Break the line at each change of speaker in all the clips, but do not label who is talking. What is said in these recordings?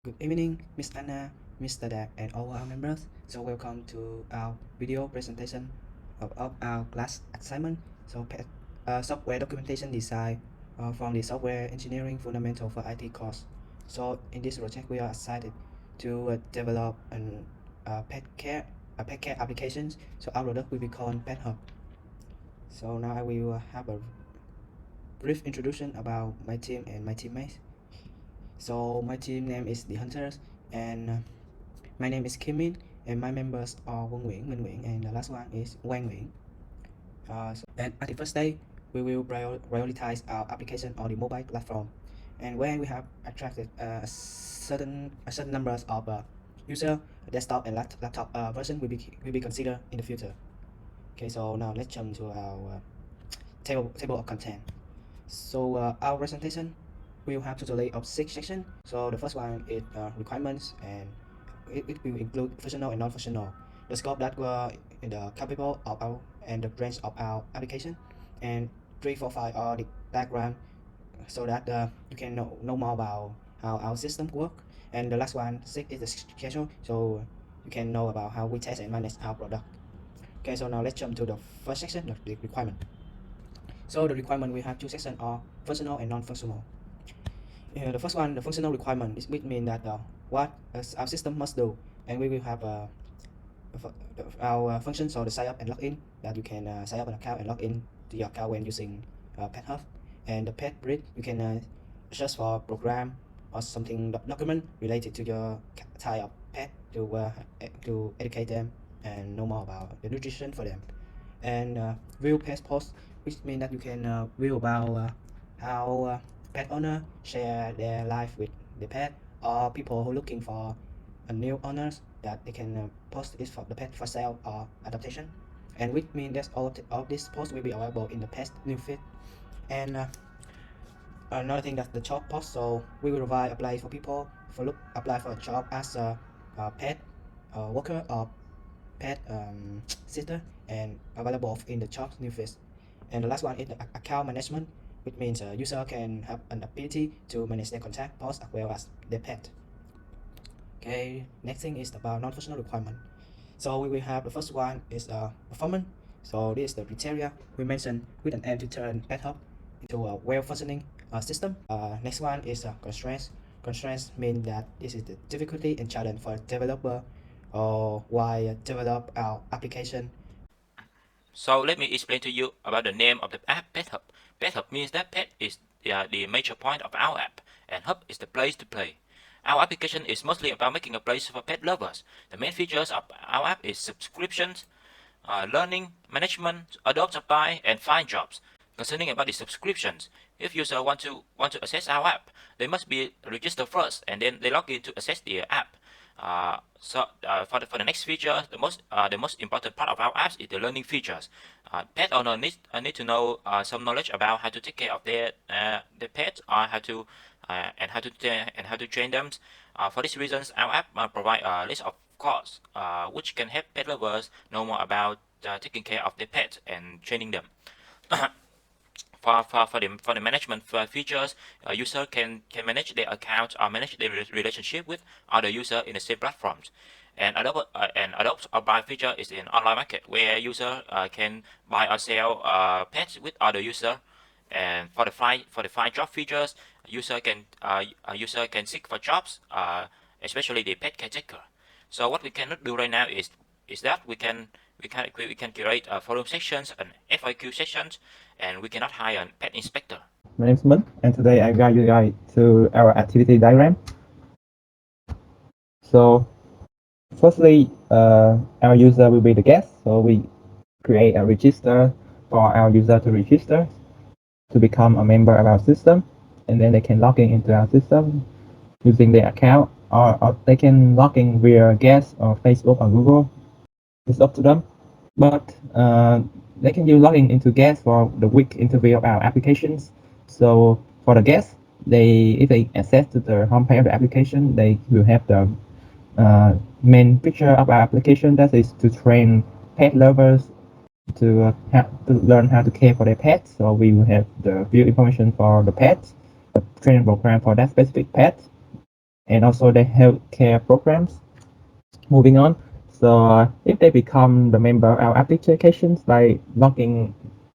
Good evening, Miss Anna, Mr. Dak, and all our members. So welcome to our video presentation of our class assignment. Software documentation design from the software engineering fundamental for IT course. So in this project, we are excited to develop an pet care applications. So our product will be called Pet Hub. So now I will have a brief introduction about my team and my teammates. So my team name is the Hunters, and my name is Kim Min, and my members are Wang Nguyễn, Minh Nguyễn, and the last one is Wang Nguyễn. And at the first day, we will prioritize our application on the mobile platform, and when we have attracted a certain numbers of user, desktop and laptop version will be considered in the future. Okay, so now let's jump to our table of content. So our presentation will have totally of 6 sections. So the first one is requirements, and it will include functional and non-functional, the scope that were in the capable of our and the range of our application, and 3, 4, 5 are the background, so that you can know more about how our system work. And the last one, 6, is the schedule, so you can know about how we test and manage our product. Okay, so now let's jump to the first section, the requirement. So the requirement, we have 2 sections, are functional and non-functional. The first one, the functional requirement, is which mean that what our system must do, and we will have our functions, or the sign up and login, that you can sign up an account and log in to your account when using Pet Hub. And the pet breed, you can search for program or something document related to your type of pet to educate them and know more about the nutrition for them. And view pet post, which means that you can view about how pet owner share their life with the pet, or people who looking for a new owners, that they can post it for the pet for sale or adaptation. And which means that all of this post will be available in the pet new feed. And another thing, that the job post, so we will provide apply for people for apply for a job as a pet worker or pet sitter, and available in the job new feed. And the last one is the account management, which means a user can have an ability to manage their contact posts as well as their pet. Okay, next thing is about non-functional requirement. So we will have the first one is performance. So this is the criteria we mentioned with an aim to turn Pet Hub into a well-functioning system. Next one is constraints. Constraints mean that this is the difficulty and challenge for developer, or why develop our application.
So let me explain to you about the name of the app, Pet Hub. Pet Hub means that pet is the major point of our app, and hub is the place to play. Our application is mostly about making a place for pet lovers. The main features of our app is subscriptions, learning, management, adopt, apply, and find jobs. Concerning about the subscriptions, if users want to access our app, they must be registered first, and then they log in to access the app. For the next feature, the most important part of our apps is the learning features. Pet owner need to know some knowledge about how to take care of their pet, or how to train them. For these reasons, our app provide a list of courses which can help pet lovers know more about taking care of their pet and training them. For the management features, a user can manage their account or manage their relationship with other users in the same platforms. And adopt or buy feature is an online market where user can buy or sell pets with other user. And for the find job features, a user can seek for jobs, especially the pet caretaker. So what we cannot do right now is that we can create forum sections and FAQ sections, and we cannot hire a pet inspector.
My name is Min, and today I guide you guys to our activity diagram. So, firstly, our user will be the guest. So we create a register for our user to register to become a member of our system, and then they can log in into our system using their account, or they can log in via guest or Facebook or Google. It's up to them. But they can use login into guest for the week interview of our applications. So for the guests, if they access to the homepage of the application, they will have the main picture of our application, that is to train pet lovers to learn how to care for their pets. So we will have the view information for the pets, the training program for that specific pet, and also the healthcare programs. Moving on, so if they become the member of our applications by logging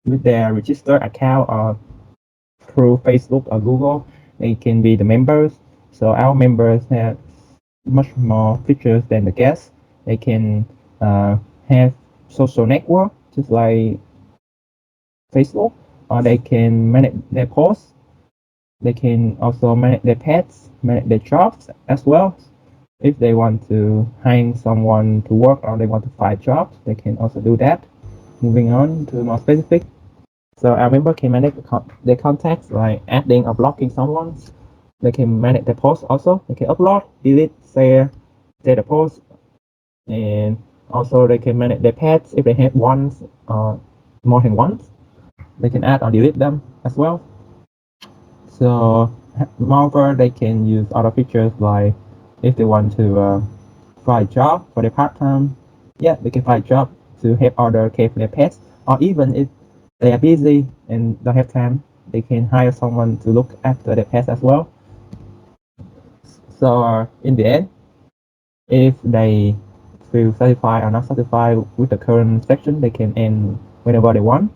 with their registered account or through Facebook or Google, they can be the members. So our members have much more features than the guests. They can have social network just like Facebook, or they can manage their posts. They can also manage their pets, manage their jobs as well. If they want to hire someone to work or they want to find jobs, they can also do that. Moving on to more specific. So our member can manage their contacts like adding or blocking someone. They can manage their posts also. They can upload, delete, share the post, and also they can manage their pets if they have one or more than one. They can add or delete them as well. So moreover, they can use other features like if they want to find a job for their part-time, yeah, they can find a job to help other care for their pets, or even if they are busy and don't have time, they can hire someone to look after their pets as well. So in the end, if they feel satisfied or not satisfied with the current section, they can end whenever they want.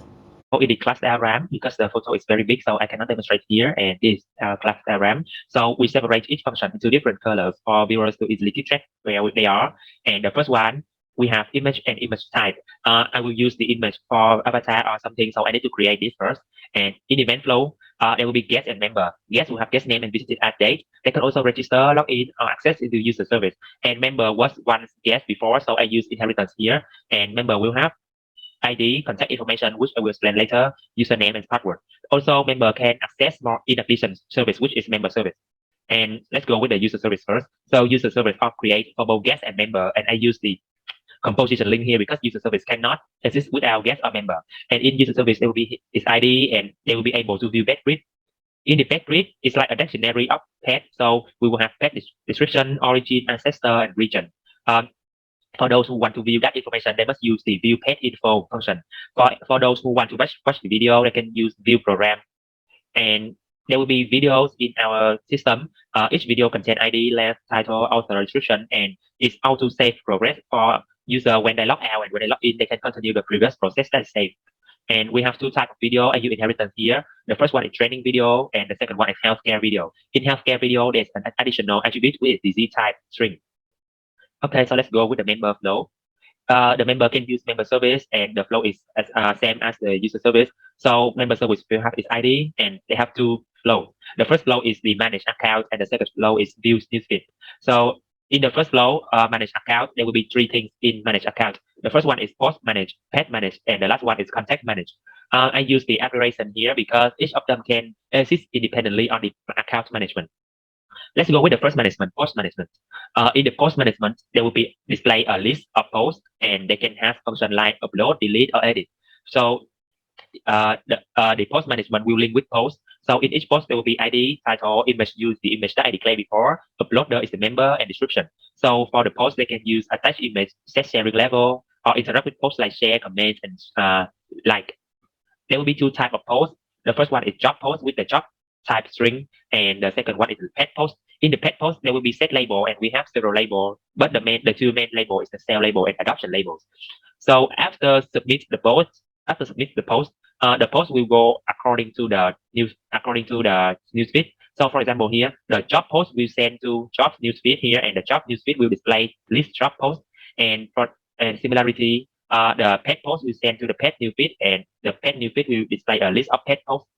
So in the class diagram, because the photo is very big, so I cannot demonstrate here, and this class diagram. So we separate each function into different colors for viewers to easily keep track where they are. And the first one, we have image and image type. I will use the image for avatar or something, so I need to create this first. And in event flow, there will be guest and member. Guest will have guest name and visited at date. They can also register, log in, or access into user service. And member was once guest before, so I use inheritance here. And member will have ID, contact information, which I will explain later, username and password. Also, member can access more in addition service, which is member service. And let's go with the user service first. So user service of create for both guest and member, and I use the composition link here because user service cannot exist without guest or member. And in user service, there will be his ID, and they will be able to view pet grid. In the pet grid, it's like a dictionary of pet. So we will have pet description, origin, ancestor, and region. For those who want to view that information, they must use the view page info function. For those who want to watch the video, they can use view program. And there will be videos in our system. Each video contains ID, length, title, author, description, and it's auto save progress for user when they log out and when they log in, they can continue the previous process that is saved. And we have two types of video I use inheritance here. The first one is training video, and the second one is healthcare video. In healthcare video, there's an additional attribute with disease type string. Okay, so let's go with the member flow. The member can use member service, and the flow is same as the user service. So member service will have its ID, and they have two flows. The first flow is the manage account, and the second flow is view newsfeed. So in the first flow, manage account, there will be three things in manage account. The first one is post manage, pet manage, and the last one is contact manage. I use the abbreviation here because each of them can exist independently on the account management. Let's go with the first management, post management. In the post management, there will be display a list of posts, and they can have function like upload, delete, or edit. So the post management will link with post. So in each post, there will be ID, title, image, use the image that I declared before. Uploader is the member and description. So for the post, they can use attach image, set sharing level, or interact with posts like share, comment, and like. There will be two types of posts. The first one is job post with the job type string, and the second one is the pet post. In the pet post, there will be set label, and we have several labels, but the two main label is the sale label and adoption labels. So after submit the post, the post will go according to the newsfeed. So for example, here the job post will send to job newsfeed here, and the job newsfeed will display list job post. And for similarity, the pet post will send to the pet newsfeed, and the pet newsfeed will display a list of pet posts.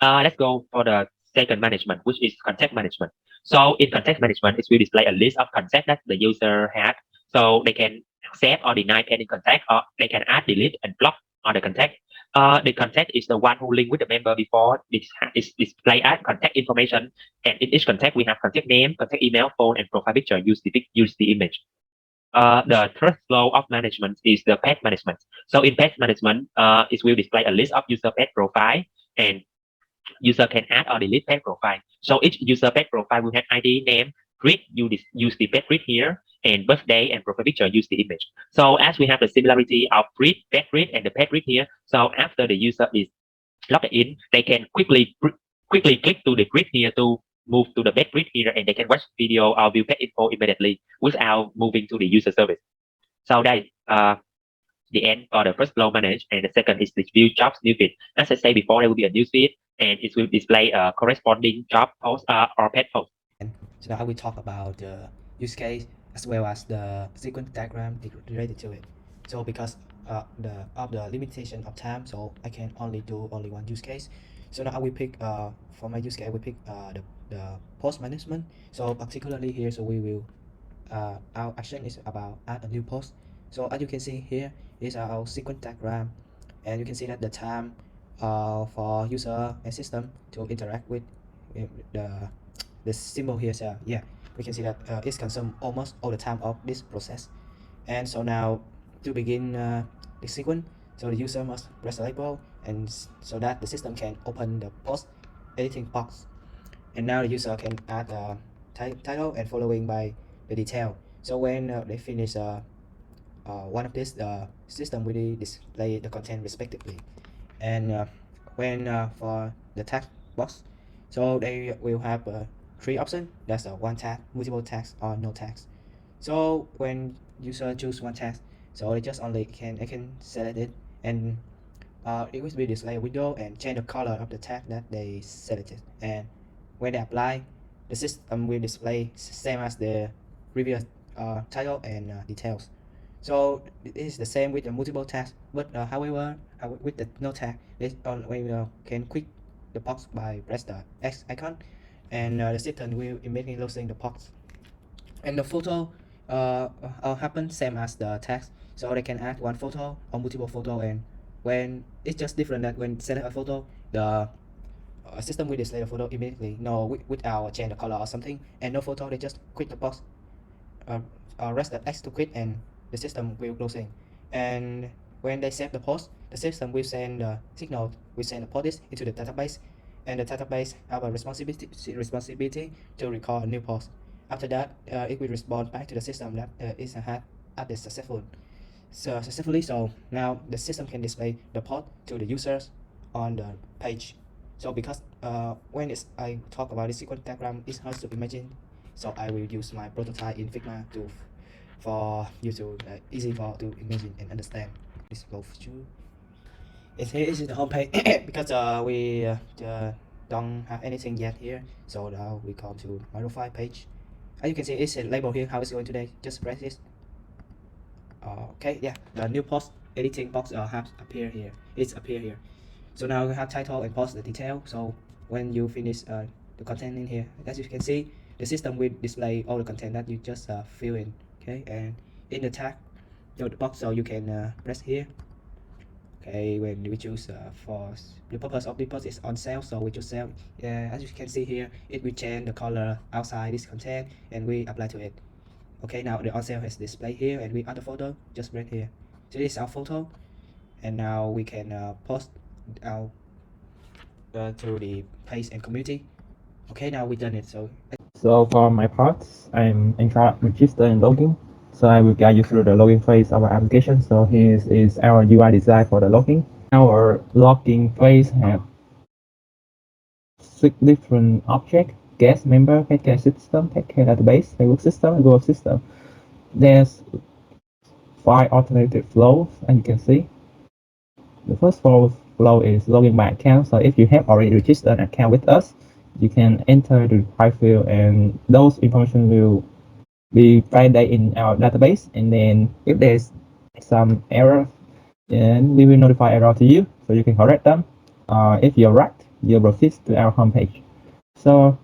Let's go for the second management, which is contact management. So in contact management, it will display a list of contacts that the user had. So they can accept or deny pending contact, or they can add, delete, and block on the contact. The contact is the one who linked with the member before. It's display as contact information, and in each contact we have contact name, contact email, phone, and profile picture. Use the image. The third flow of management is the pet management. So in pet management, it will display a list of user pet profile, and user can add or delete pet profile. So each user pet profile will have ID, name, grid. You use the pet grid here, and birthday and profile picture use the image. So as we have the similarity of grid, pet grid, and the pet grid here, so after the user is logged in, they can quickly click to the grid here to move to the pet grid here, and they can watch video or view pet info immediately without moving to the user service. So đây, the end for the first flow manage, and the second is the view jobs new feed. As I said before, there will be a new feed, and it will display a corresponding job post or pet post.
And so now we talk about the use case as well as the sequence diagram related to it. So because of the limitation of time, so I can only do only one use case. So now we pick for my use case we pick the post management. So particularly here, so we will our action is about add a new post. So as you can see here is our sequence diagram, and you can see that the time for user and system to interact with the symbol here. So yeah, we can see that it's consumed almost all the time of this process. And so now to begin the sequence, so the user must press the label, and so that the system can open the post editing box. And now the user can add a title and following by the detail. So when they finish one of this, the system will display the content respectively. And when for the text box, so they will have three options. That's a one tag, multiple tags, or no tags. So when user choose one tag, so they just only can select it, and it will be display a window and change the color of the tag that they selected. And when they apply, the system will display same as the previous title and details. So it is the same with the multiple tags, but however with the no tag, they only can click the box by press the X icon, and the system will immediately losing the box. And the photo happen same as the text, so they can add one photo or multiple photo, and when it's just different that when select a photo, the system will display the photo immediately, no without change the color or something. And no photo, they just click the box, rest the X to quit, and the system will closing. And when they save the post, the system will send the signal, will send the post into the database, and the database have a responsibility to record a new post. After that, it will respond back to the system that it had added successfully. So now the system can display the post to the users on the page. So because when I talk about the sequence diagram, it's hard to imagine, so I will use my prototype in Figma for you to easy for to imagine and understand. This go through. Here is the home page because we don't have anything yet here. So now we come to modify page. As you can see, it's a label here. How it's going today? Just press this. Okay, yeah, the new post editing box has appear here. It's appear here. So now we have title and post the detail. So when you finish the content in here, as you can see, the system will display all the content that you just fill in. Okay, and in the tag, the box, so you can press here. Okay, when we choose for the purpose of the post is on sale, so we choose sale. Yeah, as you can see here, it will change the color outside this content, and we apply to it. Okay, now the on sale is displayed here, and we add the photo, just right here. So this is our photo, and now we can post our to the page and community. Okay, now we done it.
So for my part, I'm in charge of register and login. So I will guide you through the login phase of our application. So here is our UI design for the login. Our login phase have 6 different objects: guest, member, pet care system, pet care database, Facebook system, and Google system. There's 5 alternative flows, as you can see. The first flow is login by account. So if you have already registered an account with us, you can enter the required field, and those information will be validated in our database. And then if there's some error, then we will notify error to you, so you can correct them. If you're right, you'll proceed to our homepage. So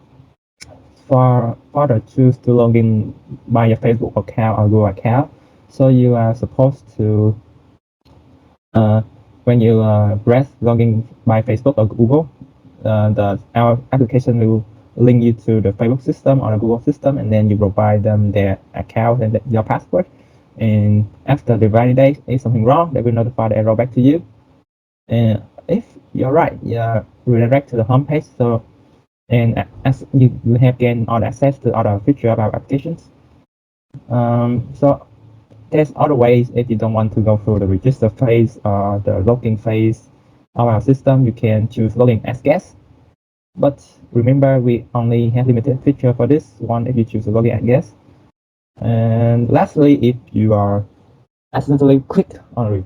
for further, choose to log in by your Facebook account or Google account. So you are supposed to when you press login by Facebook or Google, our application will link you to the Facebook system or the Google system, and then you provide them their account and your password. And after they validate, if something wrong, they will notify the error back to you. And if you're right, you redirect to the homepage. So, and as you have gained all access to other features of our applications. So there's other ways. If you don't want to go through the register phase or the login phase of our system, you can choose login as guest. But remember, we only have limited feature for this one if you choose to login as guest. And lastly, if you are accidentally clicked on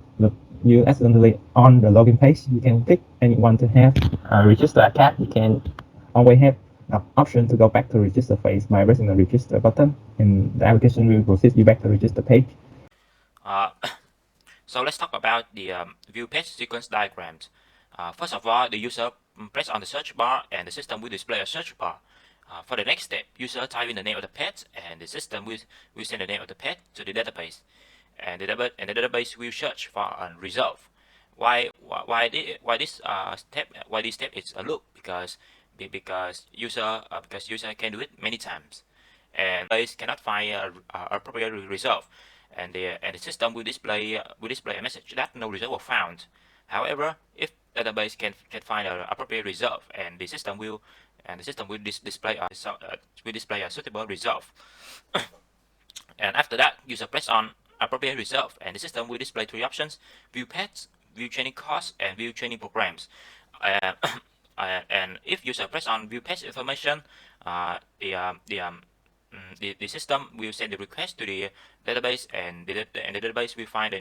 you accidentally on the login page, you can click and you want to have register account. You can always have an option to go back to register phase by pressing the register button, and the application will proceed you back to register page.
Uh, so let's talk about the view page sequence diagrams. First of all, the user press on the search bar and the system will display a search bar. For the next step, user type in the name of the pet and the system will send the name of the pet to the database. And the database will search for a result. Why this step is a loop? Because user can do it many times, and base cannot find a appropriate result, and the system will display a message that no result was found. However, if database can find an appropriate result, and the system will display a suitable result. And after that, user press on appropriate result, and the system will display three options: view pets, view training costs, and view training programs. Uh, and if user press on view page information, uh, the, um, the, um, the system will send the request to the database, and the database will find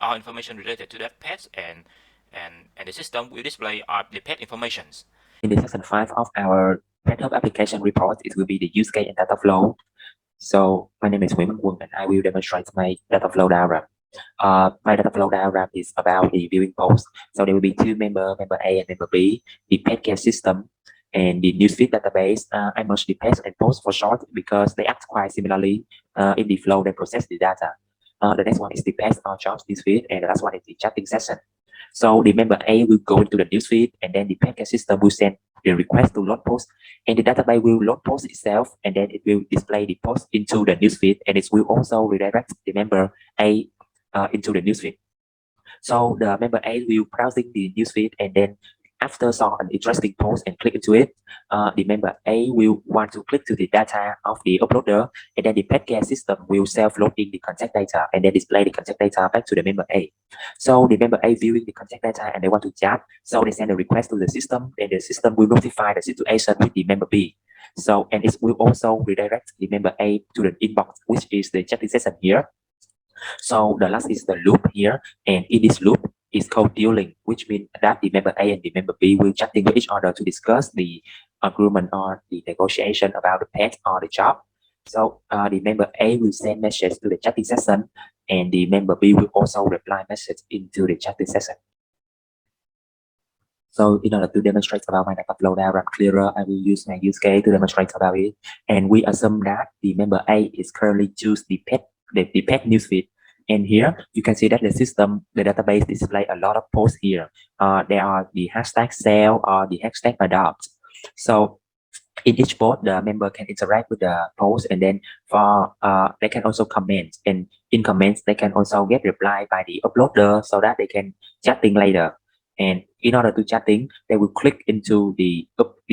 all information related to that pet, and the system will display the pet informations.
In the section 5 of our Pet Hub application report, it will be the use case and data flow. So my name is Nguyễn Quân and I will demonstrate my data flow diagram. My data flow diagram is about the viewing post. So there will be two member A and member B, the pet care system and the newsfeed database. I merge the pet and post for short because they act quite similarly in the flow they process the data. The next one is the pet or jobs newsfeed, and the last one is the chatting session. So the member A will go into the newsfeed, and then the pet care system will send the request to load post, and the database will load post itself, and then it will display the post into the newsfeed, and it will also redirect the member A into the newsfeed. So the member A will browsing the newsfeed, and then after saw an interesting post and click into it, the member A will want to click to the data of the uploader, and then the pet care system will self-load in the contact data and then display the contact data back to the member A. So the member A viewing the contact data and they want to chat, so they send a request to the system, and the system will notify the situation with the member B. So, and it will also redirect the member A to the inbox, which is the chatting session here. So the last is the loop here, and in this loop is called dealing, which means that the member A and the member B will chatting with each other to discuss the agreement or the negotiation about the pet or the job. So the member A will send message to the chatting session, and the member B will also reply message into the chatting session. So in order to demonstrate about my data flow diagram clearer, I will use my use case to demonstrate about it. And we assume that the member A is currently choose the pet newsfeed. And here you can see that the system, the database display a lot of posts here. There are the hashtag sale or the hashtag adopt. So in each post, the member can interact with the post, and then for they can also comment. And in comments, they can also get reply by the uploader so that they can chatting later. And in order to chatting, they will click into the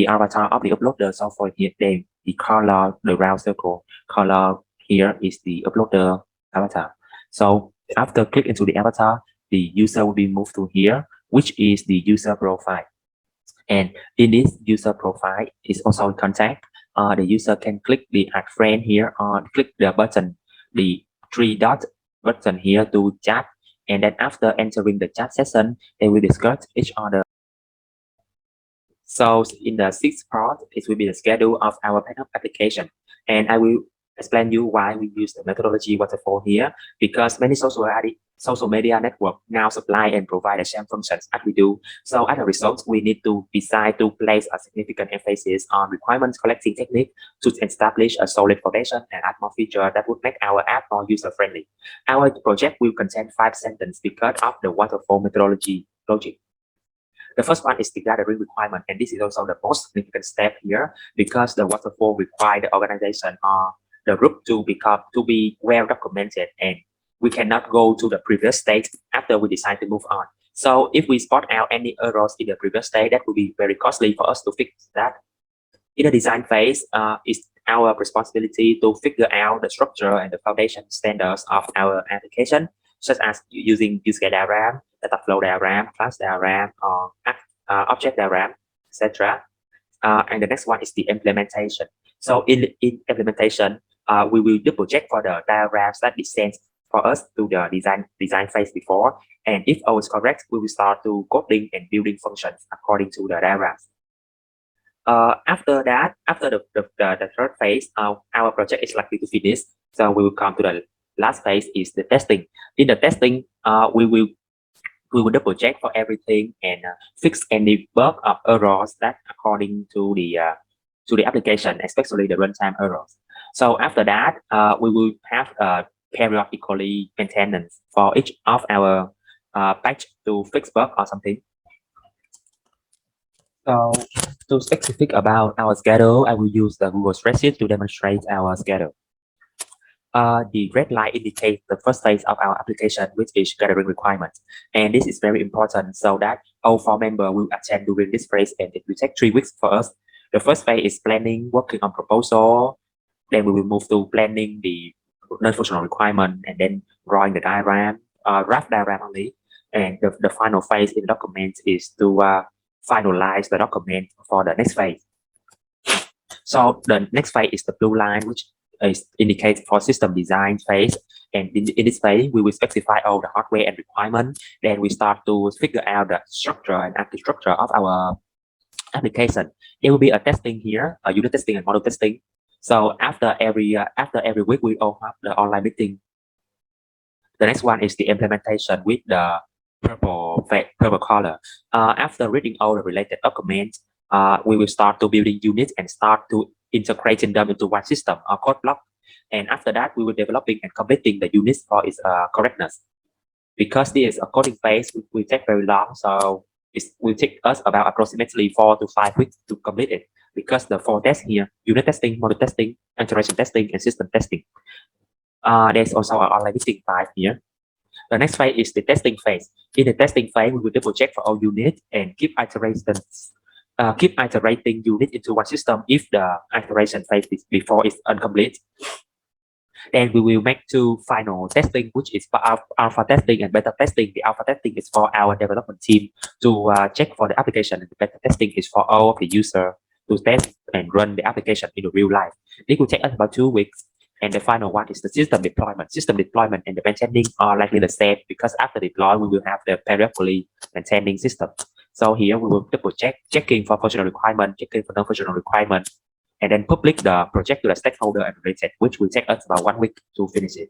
avatar of the uploader. So for here, the color, the round circle color here is the uploader avatar. So after click into the avatar, the user will be moved to here, which is the user profile. And in this user profile is also contact. The user can click the add friend here or click the button, the three dot button here to chat. And then after entering the chat session, they will discuss each other. So in the sixth part, it will be the schedule of our backup application. And I will explain you why we use the methodology waterfall here, because many social media network now supply and provide the same functions as we do. So as a result, we need to decide to place a significant emphasis on requirements collecting technique to establish a solid foundation and add more features that would make our app more user-friendly. Our project will contain 5 sentences because of the waterfall methodology logic. The first one is the gathering requirement, and this is also the most significant step here because the waterfall require the organization or the group to be well documented, and we cannot go to the previous state after we decide to move on. So if we spot out any errors in the previous state, that will be very costly for us to fix that. In the design phase, it's our responsibility to figure out the structure and the foundation standards of our application, such as using use case diagram, data flow diagram, class diagram, or object diagram. etc. And the next one is the implementation. So in implementation, we will double check for the diagrams that it sends for us to the design phase before, and if all is correct, we will start to coding and building functions according to the diagrams. After that, after the third phase, our project is likely to finish. So we will come to the last phase, is the testing. In the testing, we will double check for everything and fix any bug or errors that according to the application, especially the runtime errors. So after that, we will have periodically maintenance for each of our patch to fix bug or something. So to specific about our schedule, I will use the Google spreadsheet to demonstrate our schedule. The red line indicates the first phase of our application, which is gathering requirements. And this is very important so that all 4 members will attend during this phase, and it will take 3 weeks for us. The first phase is planning, working on proposal. Then we will move to planning the non-functional requirement and then drawing the diagram, rough diagram only. And the final phase in the document is to finalize the document for the next phase. So the next phase is the blue line, which is indicates for system design phase. And in this phase, we will specify all the hardware and requirement. Then we start to figure out the structure and architecture of our application. There will be a testing here, a unit testing and model testing. So after every week, we all have the online meeting. The next one is the implementation with the purple color. After reading all the related documents, we will start to building units and start to integrating them into one system or code block. And after that, we will developing and completing the units for its correctness. Because this is a coding phase, it will take very long, so it will take us about approximately 4 to 5 weeks to complete it. Because the 4 tests here: unit testing, model testing, integration testing, and system testing. There's also an online meeting 5 here. The next phase is the testing phase. In the testing phase, we will double check for all units and keep iterating unit into one system if the iteration phase before is incomplete. Then we will make 2 final testing, which is for alpha testing and beta testing. The alpha testing is for our development team to check for the application, and the beta testing is for all of the user to test and run the application in the real life. It will take us about 2 weeks. And the final one is the system deployment. System deployment and the maintaining are likely the same, because after deploy, we will have the periodically maintaining system. So here we will double checking for functional requirement, checking for non-functional requirement, and then publish the project to the stakeholder and related, which will take us about 1 week to finish it.